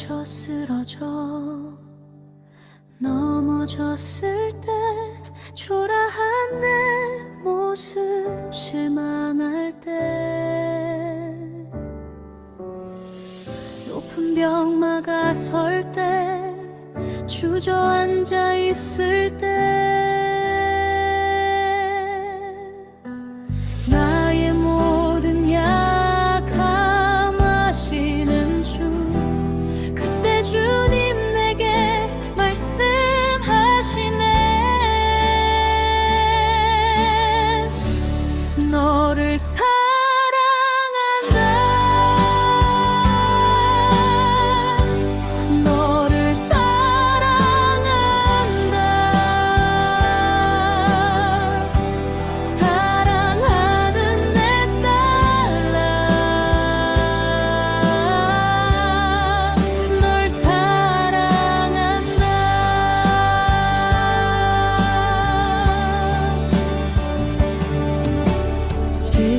지쳐 쓰러져 넘어졌을 때 초라한 내 모습 실망할 때 높은 벽 막아설 때 주저앉아 있을 때 나의 모든 약함 아시는 주 그때 주님 내게 말씀하시네 너를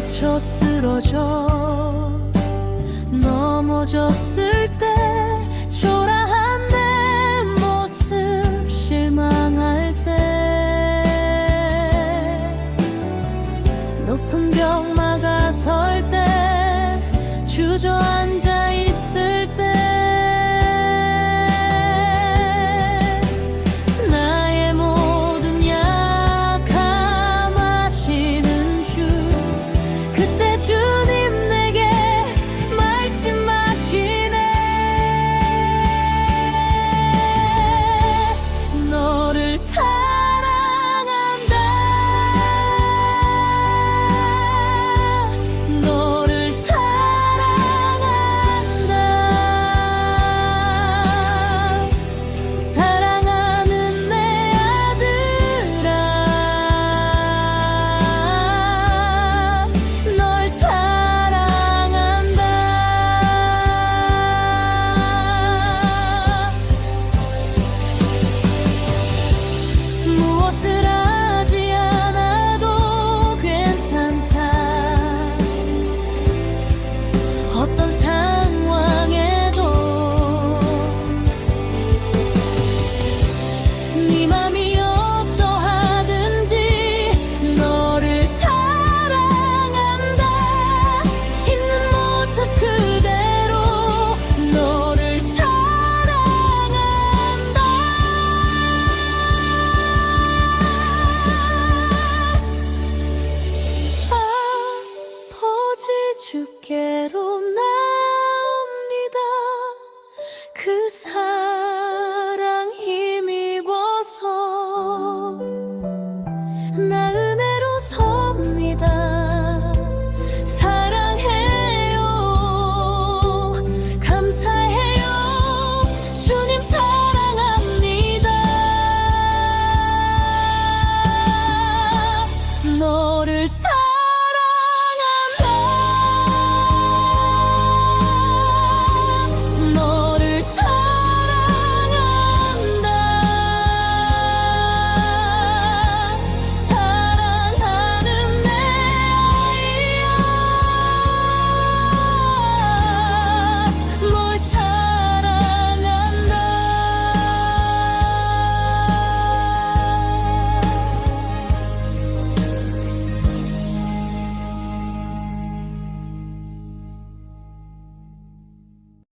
지쳐 쓰러져 넘어졌을 때 초라한 내 모습 실망할 때 높은 벽 막아설 때 주저앉아 있을 때 무엇을